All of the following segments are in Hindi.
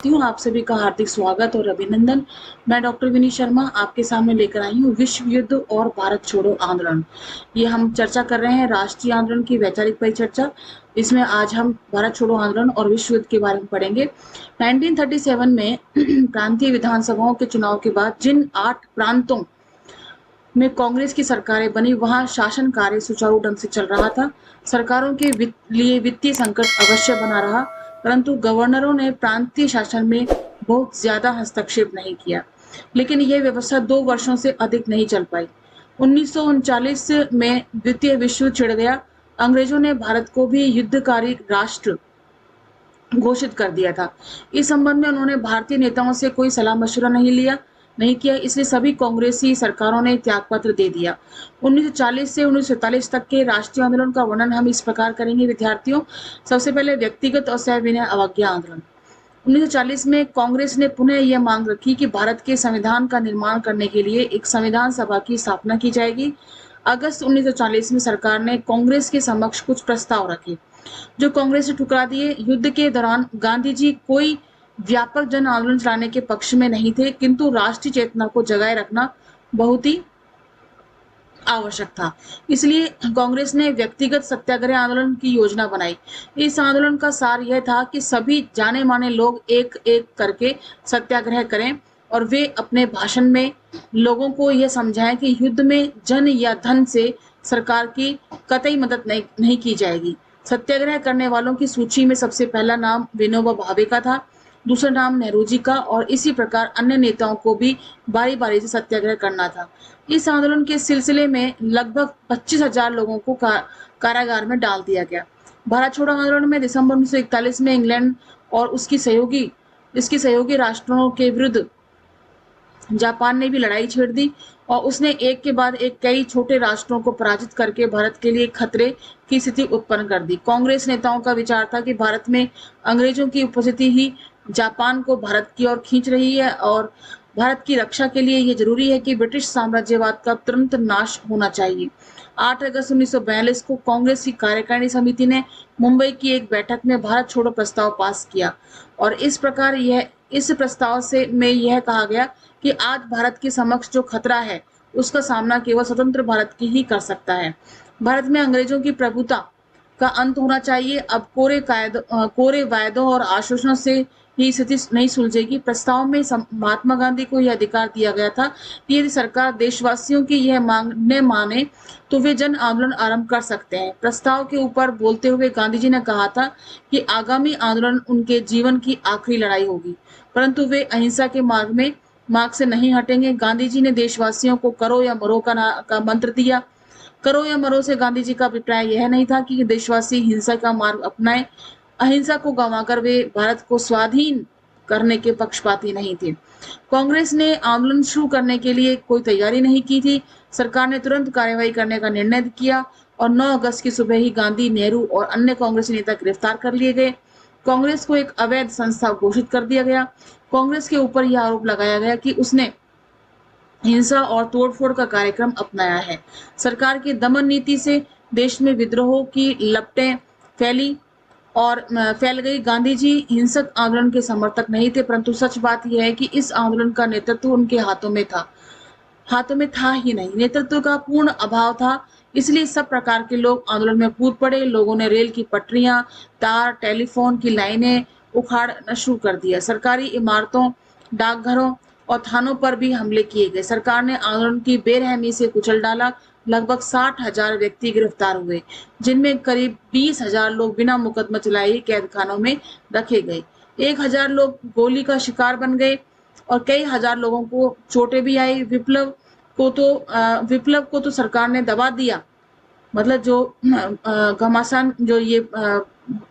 हूँ, आप सभी का हार्दिक स्वागत और अभिनंदन। मैं डॉक्टर विनी शर्मा आपके सामने लेकर आई हूँ विश्व युद्ध और भारत छोड़ो आंदोलन। ये हम चर्चा कर रहे हैं राष्ट्रीय आंदोलन की वैचारिक परिचर्चा। इसमें आज हम भारत छोड़ो आंदोलन और विश्व युद्ध के बारे में पढ़ेंगे। 1937 में प्रांतीय विधानसभाओं के चुनाव के बाद जिन 8 प्रांतों में कांग्रेस की सरकारें बनी, वहां शासन कार्य सुचारू ढंग से चल रहा था। सरकारों के लिए वित्तीय संकट अवश्य बना रहा, परंतु गवर्नरों ने प्रांतीय शासन में बहुत ज्यादा हस्तक्षेप नहीं किया। लेकिन यह व्यवस्था 2 वर्षों से अधिक नहीं चल पाई। 1939 में द्वितीय विश्व युद्ध छिड़ गया। अंग्रेजों ने भारत को भी युद्धकारी राष्ट्र घोषित कर दिया था। इस संबंध में उन्होंने भारतीय नेताओं से कोई सलाह मशवरा नहीं किया, इसलिए सभी कांग्रेसी सरकारों ने त्यागपत्र दे दिया। 1940 से 1947 तक के राष्ट्रीय आंदोलन का वर्णन हम इस प्रकार करेंगे विद्यार्थियों। सबसे पहले व्यक्तिगत और सविनय अवज्ञा आंदोलन। 1940 में कांग्रेस ने पुनः यह मांग रखी कि भारत के संविधान का निर्माण करने के लिए एक संविधान सभा की स्थापना की जाएगी। अगस्त 1940 में सरकार ने कांग्रेस के समक्ष कुछ प्रस्ताव रखे, जो कांग्रेस ने ठुकरा दिए। युद्ध के दौरान गांधी जी कोई व्यापक जन आंदोलन चलाने के पक्ष में नहीं थे, किंतु राष्ट्रीय चेतना को जगाए रखना बहुत ही आवश्यक था। इसलिए कांग्रेस ने व्यक्तिगत सत्याग्रह आंदोलन की योजना बनाई। इस आंदोलन का सार यह था कि सभी जाने माने लोग एक एक करके सत्याग्रह करें और वे अपने भाषण में लोगों को यह समझाएं कि युद्ध में जन या धन से सरकार की कतई मदद नहीं की जाएगी। सत्याग्रह करने वालों की सूची में सबसे पहला नाम विनोबा भावे का था, दूसरा नाम नेहरू जी का, और इसी प्रकार अन्य नेताओं को भी बारी बारी से सत्याग्रह करना था। इस आंदोलन के सिलसिले में लगभग 25,000 लोगों को कारागार में डाल दिया गया। भारत छोड़ो आंदोलन में दिसंबर 1941 में इंग्लैंड और इसकी सहयोगी राष्ट्रों के विरुद्ध जापान ने भी लड़ाई छेड़ दी और उसने एक के बाद एक कई छोटे राष्ट्रों को पराजित करके भारत के लिए खतरे की स्थिति उत्पन्न कर दी। कांग्रेस नेताओं का विचार था कि भारत में अंग्रेजों की उपस्थिति ही जापान को भारत की ओर खींच रही है और भारत की रक्षा के लिए यह जरूरी है कि ब्रिटिश साम्राज्यवाद का तुरंत नाश होना चाहिए। 8 अगस्त 1942 को कांग्रेस की कार्यकारिणी समिति ने मुंबई की एक बैठक में भारत छोड़ो प्रस्ताव पास किया और इस प्रस्ताव से में यह कहा गया कि आज भारत के समक्ष जो खतरा है उसका सामना केवल स्वतंत्र भारत की ही कर सकता है। भारत में अंग्रेजों की प्रभुता का अंत होना चाहिए। अब कोरे वायदों और आश्वासनों से ही स्थिति नहीं सुलझेगी। प्रस्ताव में महात्मा गांधी को यह अधिकार दिया गया था कि यदि सरकार देशवासियों की यह मांग न माने तो वे जन आंदोलन आरंभ कर सकते हैं। प्रस्ताव के ऊपर बोलते हुए गांधी जी ने कहा था कि आगामी आंदोलन उनके जीवन की आखिरी लड़ाई होगी, परंतु वे अहिंसा के मार्ग से नहीं हटेंगे। गांधी जी ने देशवासियों को करो या मरो का मंत्र दिया। करो या मरो से गांधी जी का अभिप्राय यह नहीं था कि देशवासी हिंसा का मार्ग अपनाएं। अहिंसा को गंवाकर वे भारत को स्वाधीन करने के पक्षपाती नहीं थे। कांग्रेस ने आंदोलन शुरू करने के लिए कोई तैयारी नहीं की थी। सरकार ने तुरंत कार्रवाई करने का निर्णय किया और 9 अगस्त की सुबह ही गांधी, नेहरू और अन्य कांग्रेसी नेता गिरफ्तार कर लिए गए। कांग्रेस को एक अवैध संस्था घोषित कर दिया गया। कांग्रेस के ऊपर यह आरोप लगाया गया कि उसने हिंसा और तोड़फोड़ का कार्यक्रम अपनाया है। सरकार की दमन नीति से देश में विद्रोह की लपटें फैल गई। गांधी जी हिंसक आंदोलन के समर्थक नहीं थे, परंतु सच बात यह है कि इस आंदोलन का नेतृत्व उनके हाथों में था ही नहीं। नेतृत्व का पूर्ण अभाव था, इसलिए सब प्रकार के लोग आंदोलन में कूद पड़े। लोगों ने रेल की पटरियां, तार, टेलीफोन की लाइनें उखाड़ना शुरू कर दिया। सरकारी इमारतों, डाकघरों और थानों पर भी हमले किए गए। सरकार ने आंदोलन की बेरहमी से कुचल डाला। लगभग 60,000 व्यक्ति गिरफ्तार हुए, जिनमें करीब 20,000 लोग बिना मुकदमा चलाए कैद खानों में रखे गए। 1,000 लोग गोली का शिकार बन गए और कई हजार लोगों को चोटें भी आई। विप्लव को तो सरकार ने दबा दिया। मतलब जो घमासान जो ये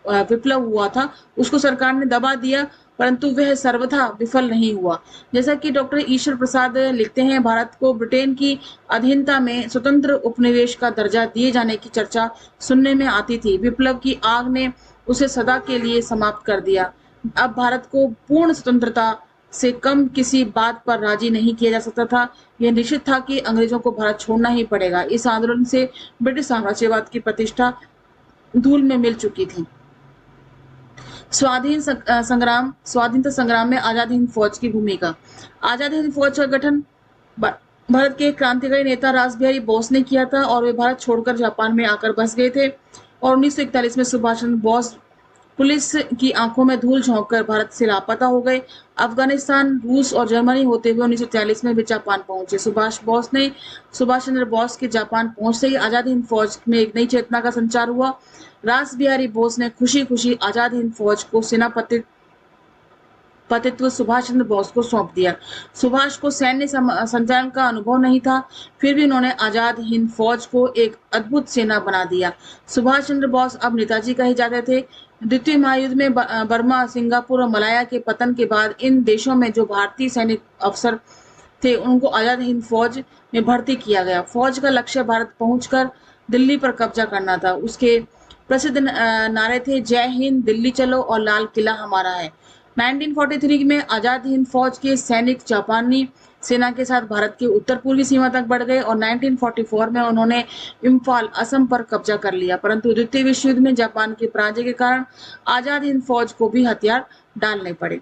विप्लव हुआ था उसको सरकार ने दबा दिया, परंतु वह सर्वथा विफल नहीं हुआ। जैसा कि डॉक्टर ईश्वर प्रसाद लिखते हैं, भारत को ब्रिटेन की अधीनता में स्वतंत्र उपनिवेश का दर्जा दिए जाने की चर्चा सुनने में आती थी। विप्लव की आग ने उसे सदा के लिए समाप्त कर दिया। अब भारत को पूर्ण स्वतंत्रता से कम किसी बात पर राजी नहीं किया जा सकता था। यह निश्चित था कि अंग्रेजों को भारत छोड़ना ही पड़ेगा। इस आंदोलन से ब्रिटिश साम्राज्यवाद की प्रतिष्ठा धूल में मिल चुकी थी। स्वाधीनता संग्राम में आजाद हिंद फौज की भूमिका। आजाद हिंद फौज का गठन भारत के क्रांतिकारी नेता रास बिहारी बोस ने किया था और वे भारत छोड़कर जापान में आकर बस गए थे और 1941 में सुभाष चंद्र बोस पुलिस की आंखों में धूल झोंककर भारत से लापता हो गए। अफगानिस्तान, रूस और जर्मनी होते हुए 1943 में वे जापान पहुंचे। सुभाष चंद्र बोस के जापान पहुंचते ही आजाद हिंद फौज में एक नई चेतना का संचार हुआ। रास बिहारी बोस ने खुशी खुशी आजाद हिंद फौज को सेनापति पतित्व सुभाष चंद्र बोस को सौंप दिया। सुभाष को सैन्य संचालन का अनुभव नहीं था, फिर भी उन्होंने आजाद हिंद फौज को एक अद्भुत सेना बना दिया। सुभाष चंद्र बोस अब नेताजी कहे जाते थे। द्वितीय महायुद्ध में बर्मा, सिंगापुर और मलाया के पतन के बाद इन देशों में जो भारतीय सैनिक अफसर थे उनको आजाद हिंद फौज में भर्ती किया गया। फौज का लक्ष्य भारत पहुंचकर दिल्ली पर कब्जा करना था। उसके प्रसिद्ध नारे थे, जय हिंद, दिल्ली चलो और लाल किला हमारा है। 1943 में आजाद हिंद फौज के सैनिक जापानी सेना के साथ भारत की उत्तर पूर्वी सीमा तक बढ़ गए और 1944 में उन्होंने इम्फाल, असम पर कब्जा कर लिया। परंतु द्वितीय विश्व युद्ध में जापान के पराजय के कारण आजाद हिंद फौज को भी हथियार डालने पड़े।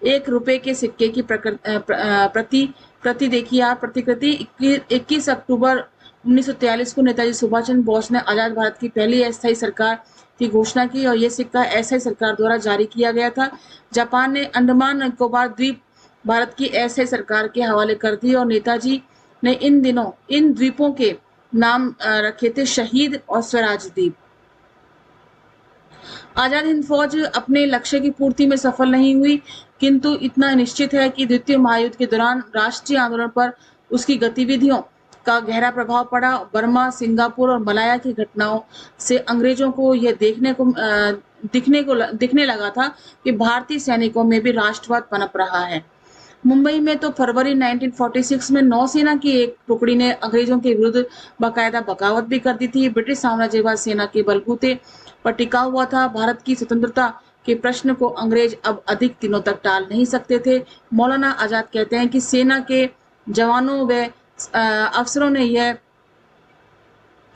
1 रुपए के सिक्के की प्रति देखिए आप, प्रतिकृति 21 अक्टूबर 1943 को नेताजी सुभाष चंद्र बोस ने आजाद भारत की पहली अस्थायी सरकार की घोषणा की और यह सिक्का अस्थायी सरकार द्वारा जारी किया गया था। जापान ने अंडमान निकोबार द्वीप भारत की अस्थायी सरकार के हवाले कर दिए और नेताजी ने इन दिनों इन द्वीपों के नाम रखे थे शहीद और स्वराज द्वीप। आजाद हिंद फौज अपने लक्ष्य की पूर्ति में सफल नहीं हुई, किंतु इतना निश्चित है कि द्वितीय महायुद्ध के दौरान राष्ट्रीय आंदोलन पर उसकी गतिविधियों का गहरा प्रभाव पड़ा। बर्मा, सिंगापुर और मलाया की घटनाओं से अंग्रेजों को यह दिखने लगा था कि भारतीय सैनिकों में भी राष्ट्रवाद पनप रहा है। मुंबई में तो फरवरी 1946 में नौसेना की एक टुकड़ी ने अंग्रेजों के विरुद्ध बाकायदा बगावत भी कर दी थी। ब्रिटिश साम्राज्यवाद सेना के बलबूते पर टिका हुआ था। भारत की स्वतंत्रता के प्रश्न को अंग्रेज अब अधिक दिनों तक टाल नहीं सकते थे। मौलाना आजाद कहते हैं कि सेना के जवानों व अफसरों ने यह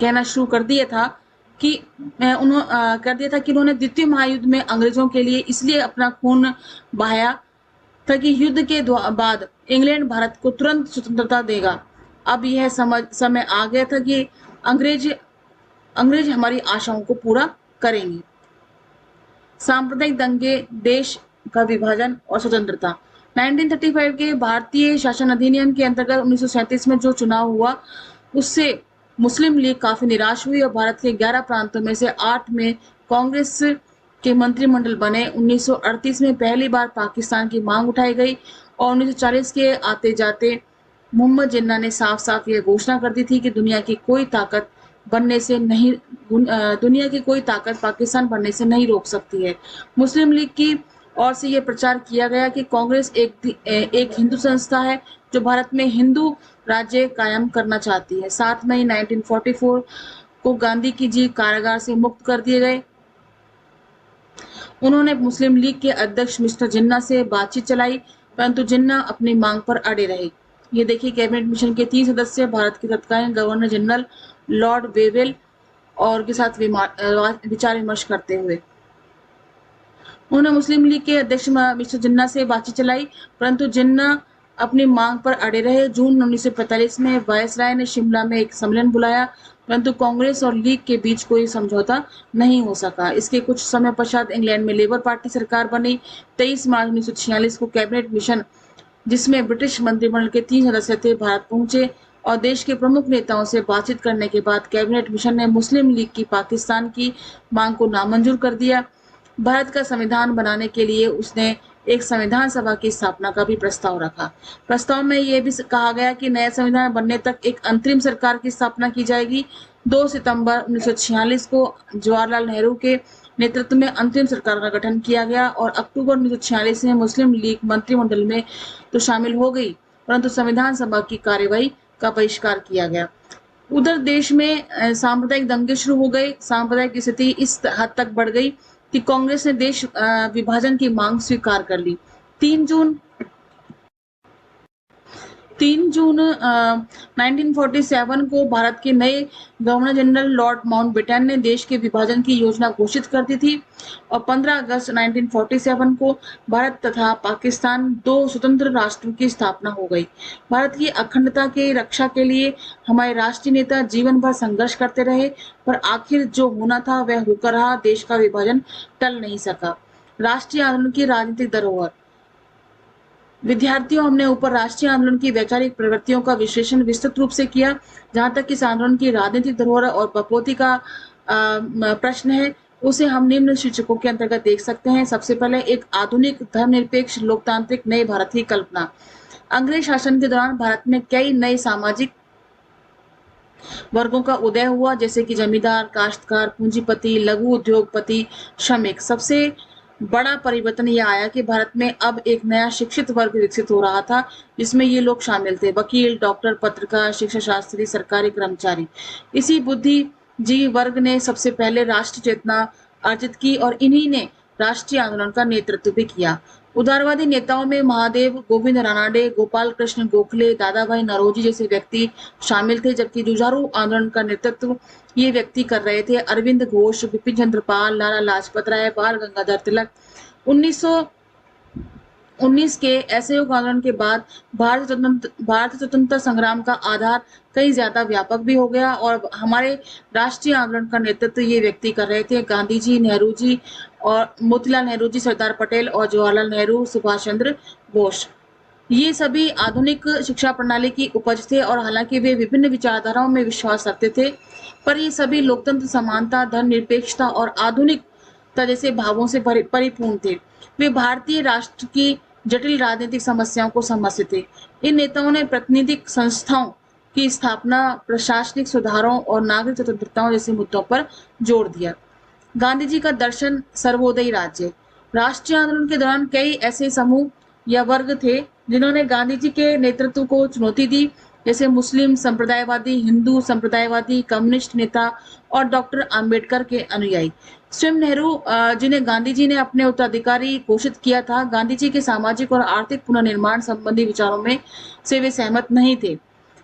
कहना शुरू कर दिया था कि उन्होंने द्वितीय महायुद्ध में अंग्रेजों के लिए इसलिए अपना खून बहाया था कि युद्ध के बाद इंग्लैंड भारत को तुरंत स्वतंत्रता देगा। अब यह समय आ गया था कि अंग्रेज हमारी आशाओं को पूरा करेंगे। सांप्रदायिक दंगे, देश का विभाजन और स्वतंत्रता। 1935 के भारतीय शासन अधिनियम के अंतर्गत 1937 में जो चुनाव हुआ उससे मुस्लिम लीग काफी निराश हुई और भारत के 11 प्रांतों में से 8 में कांग्रेस के मंत्रिमंडल बने। 1938 में पहली बार पाकिस्तान की मांग उठाई गई और 1940 के आते जाते मोहम्मद जिन्ना ने साफ साफ यह घोषणा कर दी थी कि दुनिया की कोई ताकत पाकिस्तान बनने से नहीं रोक सकती है। मुस्लिम लीग की ओर से यह प्रचार किया गया कि कांग्रेस एक हिंदू संस्था है जो भारत में हिंदू राज्य कायम करना चाहती है। 7 मई 1944 को गांधी जी कारागार से मुक्त कर दिए गए। उन्होंने मुस्लिम लीग के अध्यक्ष मिस्टर जिन्ना से बातचीत चलाई, परंतु जिन्ना अपनी मांग पर अड़े रहे। ये देखिए, कैबिनेट मिशन के 3 सदस्य भारत के तत्कालीन गवर्नर जनरल लॉर्ड वेवेल और के साथ विचार विमर्श करते हुए उन्होंने मुस्लिम लीग के अध्यक्ष मिस्टर जिन्ना से बातचीत चलाई, परंतु जिन्ना अपनी मांग पर अड़े रहे। जून 1945 में वायसराय ने शिमला में एक सम्मेलन बुलाया, परंतु कांग्रेस और लीग के बीच कोई समझौता नहीं हो सका। इसके कुछ समय पश्चात इंग्लैंड में लेबर पार्टी सरकार बनी। 23 मार्च 1946 को कैबिनेट मिशन, जिसमें ब्रिटिश मंत्रिमंडल के 3 सदस्य थे, भारत पहुंचे और देश के प्रमुख नेताओं से बातचीत करने के बाद कैबिनेट मिशन ने मुस्लिम लीग की पाकिस्तान की मांग को नामंजूर कर दिया। भारत का संविधान बनाने के लिए उसने एक संविधान सभा की स्थापना का भी प्रस्ताव रखा। प्रस्ताव में यह भी कहा गया कि नया संविधान बनने तक एक अंतरिम सरकार की स्थापना की जाएगी। 2 सितंबर 1946 को जवाहरलाल नेहरू के नेतृत्व में अंतरिम सरकार का गठन किया गया और अक्टूबर 1946 में मुस्लिम लीग मंत्रिमंडल में तो शामिल हो गई, परंतु संविधान सभा की कार्यवाही का बहिष्कार किया गया। उधर देश में सांप्रदायिक दंगे शुरू हो गए। सांप्रदायिक स्थिति इस हद तक बढ़ गई कि कांग्रेस ने देश विभाजन की मांग स्वीकार कर ली। 3 3 जून 1947 को भारत के नए गवर्नर जनरल लॉर्ड माउंटबेटन ने देश के विभाजन की योजना घोषित कर दी थी और 15 अगस्त 1947 को भारत तथा पाकिस्तान दो स्वतंत्र राष्ट्रों की स्थापना हो गई। भारत की अखंडता की रक्षा के लिए हमारे राष्ट्रीय नेता जीवन भर संघर्ष करते रहे, पर आखिर जो होना था वह होकर रहा। देश का विभाजन टल नहीं सका। राष्ट्रीय आंदोलन की राजनीतिक धरोहर। विद्यार्थियों, हमने ऊपर राष्ट्रीय आंदोलन की वैचारिक प्रवृत्तियों का विश्लेषण विस्तृत रूप से किया। जहां तक इस आंदोलन की राजनीतिक धरोहर और बपौती का प्रश्न है, उसे हम निम्न शीर्षकों के अंतर्गत देख सकते हैं। सबसे पहले, एक आधुनिक धर्मनिरपेक्ष लोकतांत्रिक नए भारत की कल्पना। अंग्रेज शासन के दौरान भारत में कई नए सामाजिक वर्गों का उदय हुआ, जैसे कि जमींदार, काश्तकार, पूंजीपति, लघु उद्योगपति, श्रमिक। सबसे बड़ा परिवर्तन यह आया कि भारत में अब एक नया शिक्षित वर्ग विकसित हो रहा था, जिसमें ये लोग शामिल थे: वकील, डॉक्टर, पत्रकार, शिक्षा शास्त्री, सरकारी कर्मचारी। इसी बुद्धिजीवी वर्ग ने सबसे पहले राष्ट्र चेतना अर्जित की और इन्हीं ने राष्ट्रीय आंदोलन का नेतृत्व भी किया। उदारवादी नेताओं में महादेव गोविंद रानाडे, गोपाल कृष्ण गोखले, दादा भाई नौरोजी जैसे व्यक्ति शामिल थे, जबकि जुझारू आंदोलन का नेतृत्व ये व्यक्ति कर रहे थे: अरविंद घोष, बिपिन चंद्र पाल, लाला लाजपत राय, बाल गंगाधर तिलक। 1919 के असहयोग आंदोलन के बाद भारत स्वतंत्रता संग्राम का आधार कहीं ज्यादा व्यापक भी हो गया और हमारे राष्ट्रीय आंदोलन का नेतृत्व ये व्यक्ति कर रहे थे: गांधी जी, नेहरू जी और मोतीलाल नेहरू जी, सरदार पटेल और जवाहरलाल नेहरू, सुभाष चंद्र बोस। ये सभी आधुनिक शिक्षा प्रणाली की उपज थे और हालांकि वे विभिन्न विचारधाराओं में विश्वास रखते थे, पर ये सभी लोकतंत्र, समानता, धर्मनिरपेक्षता और आधुनिकता जैसे भावों से परिपूर्ण थे। वे भारतीय राष्ट्र की जटिल राजनीतिक समस्याओं को समझते थे। इन नेताओं ने प्रातिनिधिक संस्थाओं की स्थापना, प्रशासनिक सुधारों और नागरिक स्वतंत्रताओं जैसे मुद्दों पर जोर दिया। गांधी जी का दर्शन, सर्वोदयी राज्य। राष्ट्रीय आंदोलन के दौरान कई ऐसे समूह या वर्ग थे जिन्होंने गांधी जी के नेतृत्व को चुनौती दी, जैसे मुस्लिम संप्रदायवादी, हिंदू संप्रदायवादी, कम्युनिस्ट नेता और डॉक्टर अंबेडकर के अनुयायी। स्वयं नेहरू, जिन्हें गांधी जी ने अपने उत्तराधिकारी घोषित किया था, गांधी जी के सामाजिक और आर्थिक पुनर्निर्माण संबंधी विचारों में से वे सहमत नहीं थे,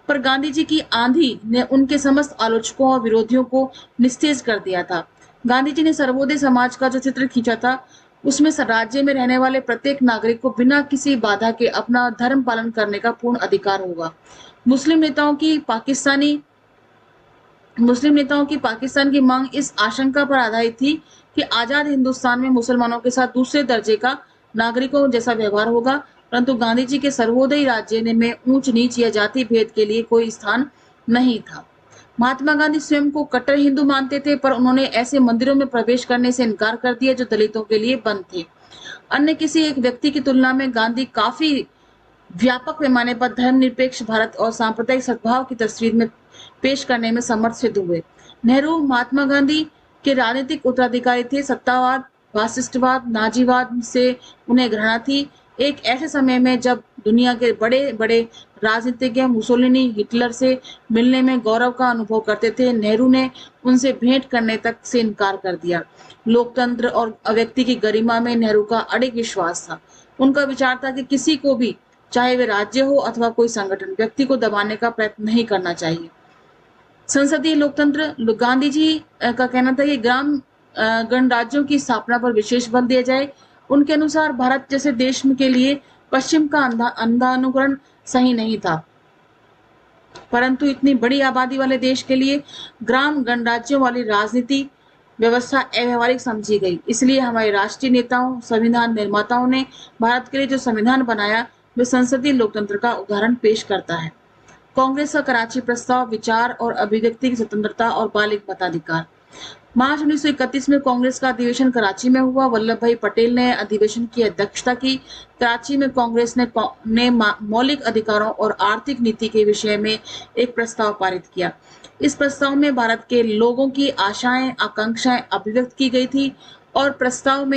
पर गांधी जी की आंधी ने उनके समस्त आलोचकों और विरोधियों को निस्तेज कर दिया था। गांधी जी ने सर्वोदय समाज का जो चित्र खींचा था, उसमें राज्य में रहने वाले प्रत्येक नागरिक को बिना किसी बाधा के अपना धर्म पालन करने का पूर्ण अधिकार होगा। मुस्लिम नेताओं की पाकिस्तान की मांग इस आशंका पर आधारित थी कि आजाद हिंदुस्तान में मुसलमानों के साथ दूसरे दर्जे का नागरिकों जैसा व्यवहार होगा, परंतु गांधी जी के सर्वोदयी राज्य में ऊंच नीच या जाति भेद के लिए कोई स्थान नहीं था। महात्मा गांधी स्वयं को कट्टर हिंदू मानते थे, पर उन्होंने ऐसे मंदिरों में प्रवेश करने से इनकार कर दिया जो दलितों के लिए बंद थे। अन्य किसी एक व्यक्ति की तुलना में गांधी काफी व्यापक पैमाने पर धर्मनिरपेक्ष भारत और सांप्रदायिक सद्भाव की तस्वीर में पेश करने में समर्थ सिद्ध हुए। नेहरू महात्मा गांधी के राजनीतिक उत्तराधिकारी थे। सत्तावाद, वासिष्ठवाद, नाजीवाद से उन्हें घृणा थी। एक ऐसे समय में जब दुनिया के बड़े बड़े राजनीतिज्ञ मुसोलिनी, हिटलर से मिलने में गौरव का अनुभव करते थे, नेहरू ने उनसे भेंट करने तक से इनकार कर दिया। लोकतंत्र और व्यक्ति की गरिमा में नेहरू का अडिग विश्वास था। उनका विचार था कि किसी को भी, चाहे वे राज्य हो अथवा कोई संगठन, व्यक्ति को दबाने का प्रयत्न नहीं करना चाहिए। संसदीय लोकतंत्र। गांधी जी का कहना था कि ग्राम गणराज्यों की स्थापना पर विशेष बल दिया जाए। उनके अनुसार भारत जैसे देश के लिए पश्चिम का अंधा अनुकरण सही नहीं था, परंतु इतनी बड़ी आबादी वाले देश के लिए ग्राम गणराज्यों वाली राजनीति व्यवस्था अव्यवहारिक समझी गई। इसलिए हमारे राष्ट्रीय नेताओं, संविधान निर्माताओं ने भारत के लिए जो संविधान बनाया, वे संसदीय लोकतंत्र का उदाहरण पेश करता है। कांग्रेस का कराची प्रस्ताव, विचार और अभिव्यक्ति की स्वतंत्रता और बालिग मताधिकार। मार्च 1931 में कांग्रेस का अधिवेशन कराची में हुआ। वल्लभ भाई पटेल ने अधिवेशन की अध्यक्षता की। कराची में कांग्रेस ने मौलिक अधिकारों और आर्थिक नीति के विषय में एक प्रस्ताव पारित किया। इस प्रस्ताव में भारत के लोगों की आशाएं, आकांक्षाएं अभिव्यक्त की गई थी और प्रस्ताव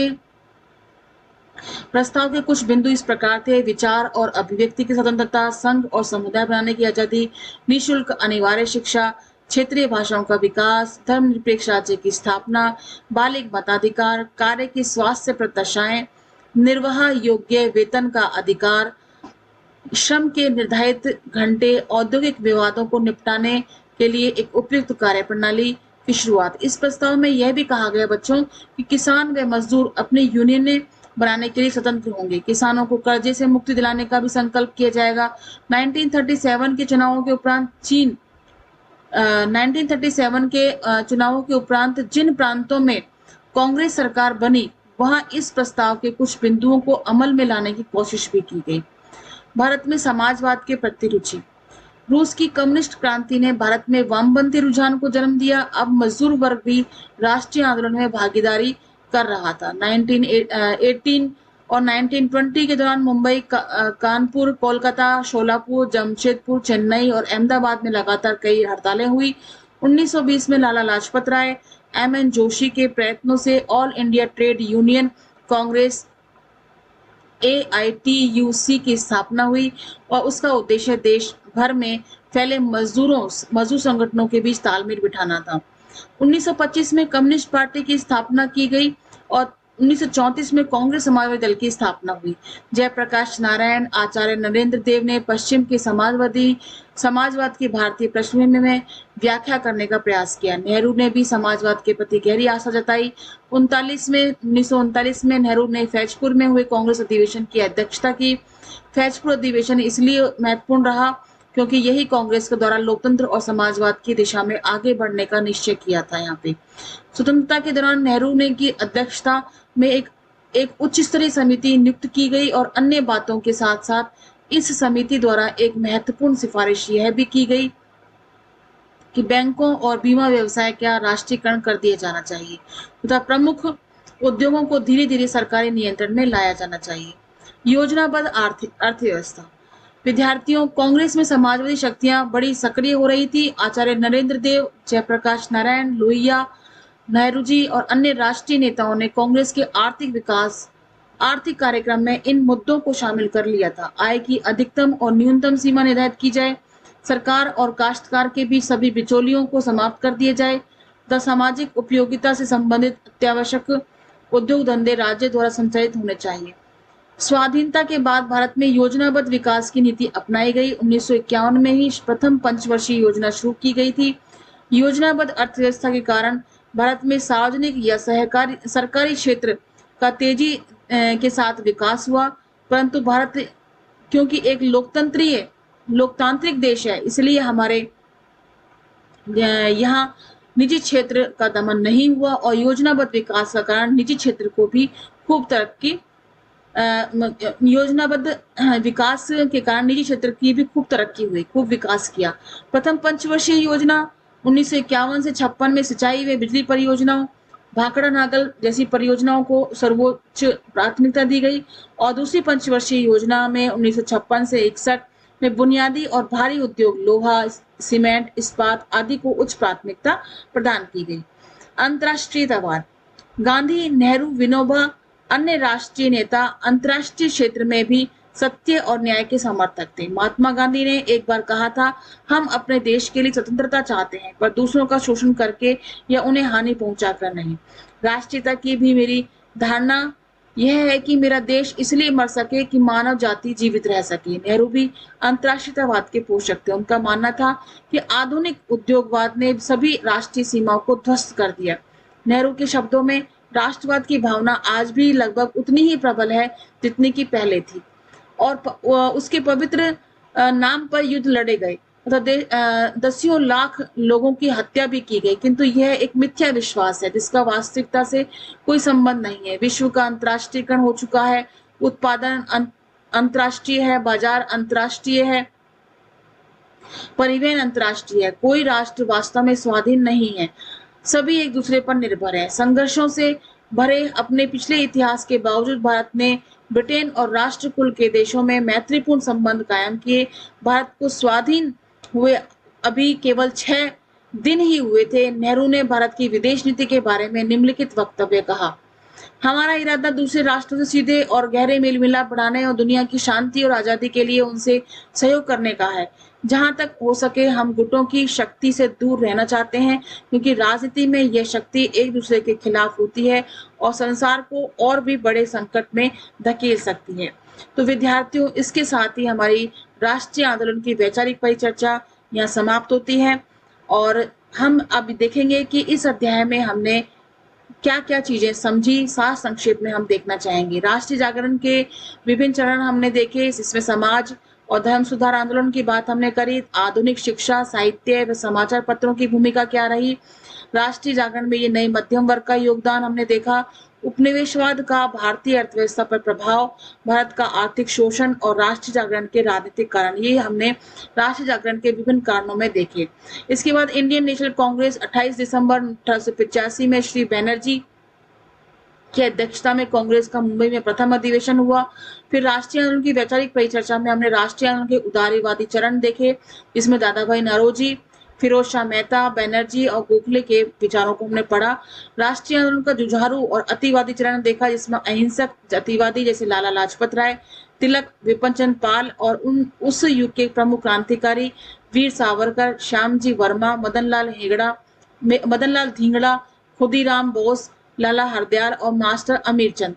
के कुछ बिंदु इस प्रकार थे: विचार और अभिव्यक्ति की स्वतंत्रता, संघ और समुदाय बनाने की आजादी, निःशुल्क अनिवार्य शिक्षा, क्षेत्रीय भाषाओं का विकास, धर्मनिरपेक्ष राज्य की स्थापना, बालिग मताधिकार, कार्य की स्वास्थ्य प्रत्याशाएं, निर्वाह योग्य वेतन का अधिकार, श्रम के निर्धारित घंटे, औद्योगिक विवादों को निपटाने के लिए एक उपयुक्त कार्यप्रणाली की शुरुआत। इस प्रस्ताव में यह भी कहा गया बच्चों कि किसान व मजदूर अपनी यूनियनें बनाने के लिए स्वतंत्र होंगे। किसानों को कर्जे से मुक्ति दिलाने का भी संकल्प किया जाएगा। 1937 के चुनावों के उपरांत 1937 के चुनावों के उपरांत जिन प्रांतों में कांग्रेस सरकार बनी, वहां इस प्रस्ताव के कुछ बिंदुओं को अमल में लाने की कोशिश भी की गई। भारत में समाजवाद के प्रति रुचि। रूस की कम्युनिस्ट क्रांति ने भारत में वामपंथी रुझान को जन्म दिया। अब मजदूर वर्ग भी राष्ट्रीय आंदोलन में भागीदारी कर रहा था। 1918 और 1920 के दौरान मुंबई, कानपुर, कोलकाता, शोलापुर, जमशेदपुर, चेन्नई और अहमदाबाद में लगातार कई हड़तालें हुई। 1920 में लाला लाजपत राय, एम.एन. जोशी के प्रयत्नों से all India trade union Congress AITUC की स्थापना हुई और उसका उद्देश्य देश भर में फैले मजदूर संगठनों के बीच तालमेल बिठाना था। 1925 में कम्युनिस्ट पार्टी की स्थापना की गई और 1934 में कांग्रेस समाजवादी दल की स्थापना हुई। जयप्रकाश नारायण, आचार्य नरेंद्र देव ने पश्चिम के समाजवाद की भारतीय पृष्ठभूमि में व्याख्या करने का प्रयास किया। नेहरू ने भी समाजवाद के प्रति गहरी आस्था जताई। 1939 में नेहरू ने फैजपुर में हुए कांग्रेस अधिवेशन की अध्यक्षता की। फैजपुर अधिवेशन इसलिए महत्वपूर्ण रहा क्योंकि यही कांग्रेस के द्वारा लोकतंत्र और समाजवाद की दिशा में आगे बढ़ने का निश्चय किया था। यहाँ पे स्वतंत्रता के दौरान नेहरू ने की अध्यक्षता में एक उच्च स्तरीय समिति नियुक्त की गई और अन्य बातों के साथ साथ इस समिति द्वारा एक महत्वपूर्ण सिफारिश यह भी की गई कि बैंकों और बीमा व्यवसाय का राष्ट्रीयकरण कर दिया जाना चाहिए तथा प्रमुख उद्योगों को धीरे धीरे सरकारी नियंत्रण में लाया जाना चाहिए। योजनाबद्ध अर्थव्यवस्था। विद्यार्थियों, कांग्रेस में समाजवादी शक्तियां बड़ी सक्रिय हो रही थी। आचार्य नरेंद्र देव, जयप्रकाश नारायण, लोहिया, नेहरू जी और अन्य राष्ट्रीय नेताओं ने कांग्रेस के आर्थिक कार्यक्रम में इन मुद्दों को शामिल कर लिया था। आय की अधिकतम और न्यूनतम सीमा निर्धारित की जाए, सरकार और काश्तकार के बीच सभी बिचौलियों को समाप्त कर दिया जाए तथा सामाजिक उपयोगिता से संबंधित अत्यावश्यक उद्योग धंधे राज्य द्वारा संचालित होने चाहिए। स्वाधीनता के बाद भारत में योजनाबद्ध विकास की नीति अपनाई गई। 1951 में ही प्रथम पंचवर्षीय योजना शुरू की गई थी। योजनाबद्ध अर्थव्यवस्था के कारण भारत में सार्वजनिक या सरकारी क्षेत्र का तेजी के साथ विकास हुआ, परंतु भारत क्योंकि एक लोकतांत्रिक देश है, इसलिए हमारे यहाँ निजी क्षेत्र का दमन नहीं हुआ और योजनाबद्ध विकास का कारण निजी क्षेत्र को भी खूब योजनाबद्ध विकास के कारण निजी क्षेत्र की भी खूब तरक्की हुई, खूब विकास किया। प्रथम पंचवर्षीय योजना 1951 से 56 में सिंचाई व बिजली परियोजनाओं, भाखड़ा नागल जैसी परियोजनाओं को सर्वोच्च प्राथमिकता दी गई और दूसरी पंचवर्षीय योजना में 1956 से 61 में बुनियादी और भारी उद्योग लोहा, सीमेंट, इस्पात आदि को उच्च प्राथमिकता प्रदान की गई। अंतर्राष्ट्रीयतावाद। गांधी, नेहरू, विनोबा अन्य राष्ट्रीय नेता अंतर्राष्ट्रीय क्षेत्र में भी सत्य और न्याय के समर्थक थे। महात्मा गांधी ने एक बार कहा था, हम अपने देश के लिए स्वतंत्रता चाहते हैं, पर दूसरों का शोषण करके या उन्हें हानि पहुंचाकर नहीं। राष्ट्रीयता की भी मेरी धारणा यह है कि मेरा देश इसलिए मर सके कि मानव जाति जीवित रह सके। नेहरू भी अंतर्राष्ट्रीयतावाद के पोषक थे। उनका मानना था कि आधुनिक उद्योगवाद ने सभी राष्ट्रीय सीमाओं को ध्वस्त कर दिया। नेहरू के शब्दों में राष्ट्रवाद की भावना आज भी लगभग उतनी ही प्रबल है जितनी की पहले थी और उसके पवित्र नाम पर युद्ध लड़े गए तथा दसियों लाख लोगों की हत्या भी की गई, किंतु यह एक मिथ्या विश्वास है जिसका वास्तविकता से कोई संबंध नहीं है। विश्व का अंतर्राष्ट्रीयकरण हो चुका है, उत्पादन अंतर्राष्ट्रीय है, बाजार अंतर्राष्ट्रीय है, परिवहन अंतर्राष्ट्रीय है। कोई राष्ट्र वास्तव में स्वाधीन नहीं है, सभी एक दूसरे पर निर्भर है। संघर्षों से भरे अपने पिछले इतिहास के बावजूद भारत ने ब्रिटेन और राष्ट्रकुल के देशों में मैत्रीपूर्ण संबंध कायम किए। भारत को स्वाधीन हुए अभी केवल 6 दिन ही हुए थे। नेहरू ने भारत की विदेश नीति के बारे में निम्नलिखित वक्तव्य कहा, हमारा इरादा दूसरे राष्ट्रों से सीधे और गहरे मेल मिलाप बढ़ाने और दुनिया की शांति और आजादी के लिए उनसे सहयोग करने का है। जहां तक हो सके हम गुटों की शक्ति से दूर रहना चाहते हैं, क्योंकि राजनीति में यह शक्ति एक दूसरे के खिलाफ होती है और संसार को और भी बड़े संकट में धकेल सकती है। तो विद्यार्थियों, इसके साथ ही हमारी राष्ट्रीय आंदोलन की वैचारिक परिचर्चा यहाँ समाप्त होती है और हम अब देखेंगे कि इस अध्याय में हमने क्या-क्या चीजें समझी, सार संक्षेप में हम देखना चाहेंगे। राष्ट्रीय जागरण के विभिन्न चरण हमने देखे, इसमें समाज और धर्म सुधार आंदोलन की बात हमने करी, आधुनिक शिक्षा, साहित्य व समाचार पत्रों की भूमिका क्या रही, राष्ट्रीय जागरण में ये नए मध्यम वर्ग का योगदान हमने देखा, उपनिवेशवाद का भारतीय अर्थव्यवस्था पर प्रभाव, भारत का आर्थिक शोषण और राष्ट्रीय जागरण के राजनीतिक कारण, ये हमने राष्ट्रीय जागरण के विभिन्न कारणों में देखे। इसके बाद इंडियन नेशनल कांग्रेस 28 दिसंबर 1885 में श्री बनर्जी की अध्यक्षता में कांग्रेस का मुंबई में प्रथम अधिवेशन हुआ। फिर राष्ट्रीय आंदोलन की वैचारिक परिचर्चा में हमने राष्ट्रीय आंदोलन के उदारवादी चरण देखे, जिसमें दादा भाई नौरोजी, फिरोज शाह मेहता, बनर्जी और गोखले के विचारों को हमने पढ़ा। राष्ट्रीय आंदोलन का जुझारू और अतिवादी चरण देखा, जिसमें अहिंसक अतिवादी जैसे लाला लाजपत राय, तिलक, विपिन चंद्र पाल और उस युग के प्रमुख क्रांतिकारी वीर सावरकर, श्यामजी वर्मा, मदनलाल धींगड़ा, खुदीराम बोस, लाला हरदयाल और मास्टर अमीरचंद।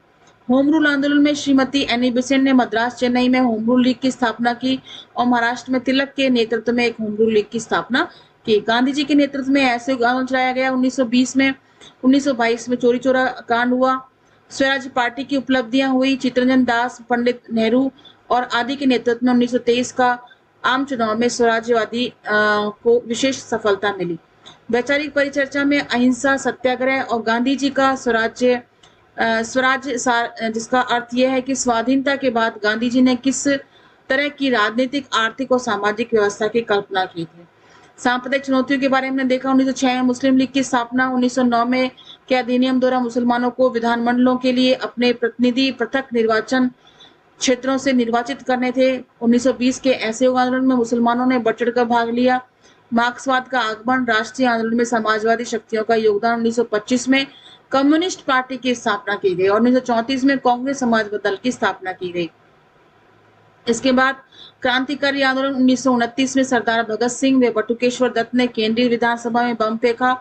होम रूल आंदोलन में श्रीमती एनी बेसेंट ने मद्रास चेन्नई में होम रूल लीग की स्थापना की और महाराष्ट्र में तिलक के नेतृत्व में एक होम रूल लीग की स्थापना की। गांधी जी के नेतृत्व में ऐसे आंदोलन चलाया गया 1920 में। 1922 में चोरी चोरा कांड हुआ। स्वराज पार्टी की उपलब्धियां हुई, चित्तरंजन दास, पंडित नेहरू और आदि के नेतृत्व में 1923 का आम चुनाव में स्वराज्यवादी को विशेष सफलता मिली। वैचारिक परिचर्चा में अहिंसा, सत्याग्रह और गांधी जी का स्वराज्य जिसका अर्थ यह है कि स्वाधीनता के बाद गांधी जी ने किस तरह की राजनीतिक, आर्थिक और सामाजिक व्यवस्था की कल्पना की थी। सांप्रदायिक चुनौतियों के बारे में देखा, 1906 में मुस्लिम लीग की स्थापना, 1909 में के अधिनियम द्वारा मुसलमानों को विधानमंडलों के लिए अपने प्रतिनिधि पृथक निर्वाचन क्षेत्रों से निर्वाचित करने थे। 1920 के असहयोग आंदोलन में मुसलमानों ने बढ़ चढ़कर भाग लिया। मार्क्सवाद का आगमन, राष्ट्रीय आंदोलन में समाजवादी शक्तियों का योगदान, 1925 में कम्युनिस्ट पार्टी की स्थापना की गई और 1934 में कांग्रेस समाजवादी दल की स्थापना की गई। इसके बाद क्रांतिकारी आंदोलन 1929 में सरदार भगत सिंह व बटुकेश्वर दत्त ने केंद्रीय विधानसभा में बम फेंका।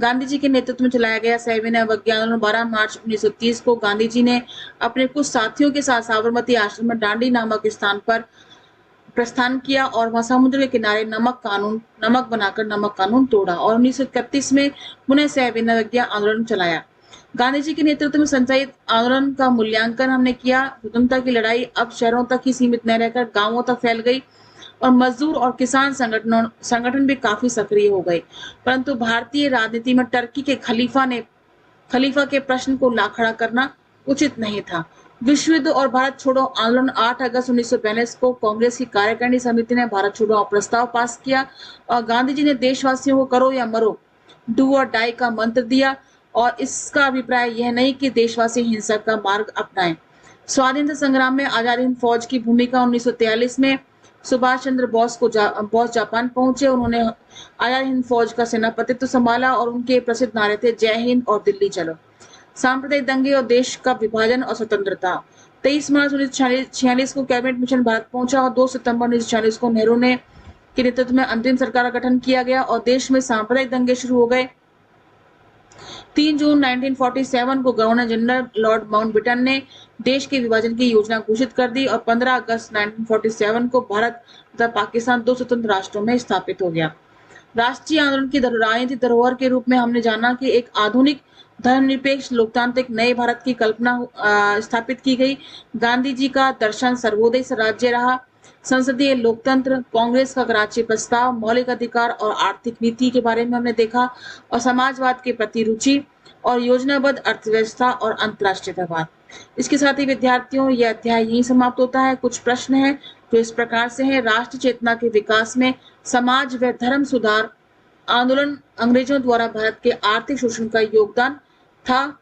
गांधी जी के नेतृत्व में चलाया गया सविनय अवज्ञा आंदोलन 12 मार्च 1930 को गांधी जी ने अपने कुछ साथियों के साथ साबरमती आश्रम में डांडी नामक स्थान पर प्रस्थान किया और वहां समुद्र के किनारे नमक बनाकर नमक कानून तोड़ा और 1931 में पुनः सविनय अवज्ञा आंदोलन चलाया। गांधी जी के नेतृत्व में संचालित आंदोलन का मूल्यांकन हमने किया। स्वतंत्रता की लड़ाई अब शहरों तक ही सीमित न रहकर गांवों तक फैल गई और मजदूर और किसान संगठन भी काफी सक्रिय हो गए, परंतु भारतीय राजनीति में टर्की के खलीफा के प्रश्न को खड़ा करना उचित नहीं था। विश्व युद्ध और भारत छोड़ो आंदोलन 8 अगस्त 1942 को कांग्रेस की कार्यकारिणी समिति ने भारत छोड़ो प्रस्ताव पास किया और गांधी जी ने देशवासियों को करो या मरो, डू और डाई का मंत्र दिया और इसका अभिप्राय यह नहीं कि देशवासी हिंसा का मार्ग अपनाएं। स्वाधीनता संग्राम में आजाद हिंद फौज की भूमिका, 1943 में सुभाष चंद्र बोस जापान पहुंचे। उन्होंने आजाद हिंद फौज का सेनापतित्व संभाला और उनके प्रसिद्ध नारे थे जय हिंद और दिल्ली चलो। सांप्रदायिक दंगे और देश का विभाजन और स्वतंत्रता, 23 मार्च 1946 को कैबिनेट मिशन भारत पहुंचा और 2 सितंबर 1946 को नेहरू ने के नेतृत्व में अंतरिम सरकार का गठन किया गया और देश में सांप्रदायिक दंगे शुरू हो गए। 3 जून 1947 को गवर्नर जनरल लॉर्ड माउंटबेटन ने देश के विभाजन की योजना घोषित कर दी और 15 अगस्त 1947 को भारत तथा पाकिस्तान 2 स्वतंत्र राष्ट्रों में स्थापित हो गया। राष्ट्रीय आंदोलन की राजनीतिक धरोहर के रूप में हमने जाना कि एक आधुनिक धर्मनिरपेक्ष लोकतांत्रिक नए भारत की कल्पना स्थापित की गई। गांधी जी का दर्शन सर्वोदय राज्य रहा। संसदीय लोकतंत्र, कांग्रेस का कराची प्रस्ताव, मौलिक अधिकार और आर्थिक नीति के बारे में हमने देखा और समाजवाद के प्रति रुचि और योजनाबद्ध अर्थव्यवस्था और अंतर्राष्ट्रीयतावाद। इसके साथ ही विद्यार्थियों, यह अध्याय यहीं समाप्त होता है। कुछ प्रश्न हैं जो इस प्रकार से हैं। राष्ट्र चेतना के विकास में समाज व धर्म सुधार आंदोलन, अंग्रेजों द्वारा भारत के आर्थिक शोषण का योगदान था।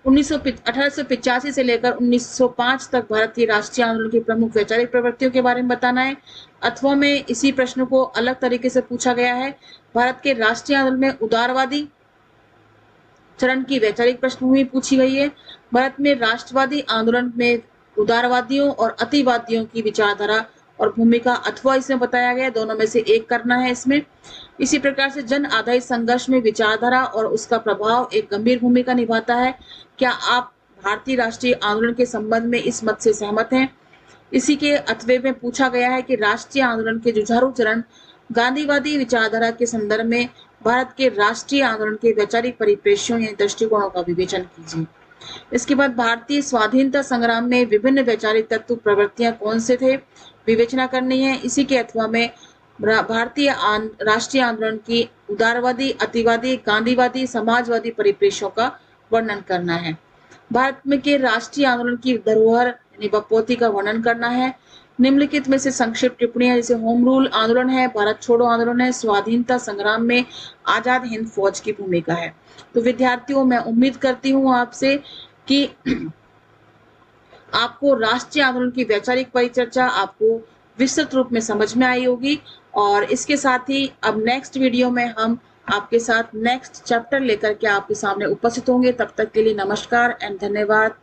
1885 से लेकर 1905 तक भारतीय राष्ट्रीय आंदोलन की प्रमुख वैचारिक प्रवृत्तियों के बारे में बताना है। अथवा में इसी प्रश्न को अलग तरीके से पूछा गया है। भारत के राष्ट्रीय आंदोलन में उदारवादी चरण की वैचारिक पृष्ठभूमि पूछी गई है। भारत में राष्ट्रवादी आंदोलन में उदारवादियों और अतिवादियों की विचारधारा और भूमिका अथवा इसमें बताया गया, दोनों में से एक करना है इसमें। इसी प्रकार से जन आधारित संघर्ष में विचारधारा और उसका प्रभाव एक गंभीर भूमिका निभाता है। क्या आप भारतीय राष्ट्रीय आंदोलन के संबंध में इस मत से सहमत हैं? इसी के अथवे में पूछा गया है कि राष्ट्रीय आंदोलन के जुझारू चरण गांधीवादी विचारधारा के संदर्भ में भारत के राष्ट्रीय आंदोलन के वैचारिक परिप्रेक्ष्यों या दृष्टिकोणों का विवेचन कीजिए। इसके बाद भारतीय स्वाधीनता संग्राम में विभिन्न वैचारिक तत्व प्रवृत्तियां कौन से थे, विवेचना करनी है। इसी के अथवा में भारतीय राष्ट्रीय आंदोलन की उदारवादी, अतिवादी, गांधीवादी, समाजवादी परिप्रेक्ष्यों का वर्णन करना है। भारत में के राष्ट्रीय आंदोलन की धरोहर यानी बपौती का वर्णन करना है। निम्नलिखित में से संक्षिप्त टिप्पणियां जैसे होम रूल आंदोलन है, भारत छोड़ो आंदोलन है, स्वाधीनता संग्राम में आजाद हिंद फौज की भूमिका है। तो विद्यार्थियों, मैं उम्मीद करती हूँ आपसे कि आपको राष्ट्रीय आंदोलन की वैचारिक परिचर्चा आपको विस्तृत रूप में समझ में आई होगी। और इसके साथ ही अब नेक्स्ट वीडियो में हम आपके साथ नेक्स्ट चैप्टर लेकर के आपके सामने उपस्थित होंगे। तब तक के लिए नमस्कार एंड धन्यवाद।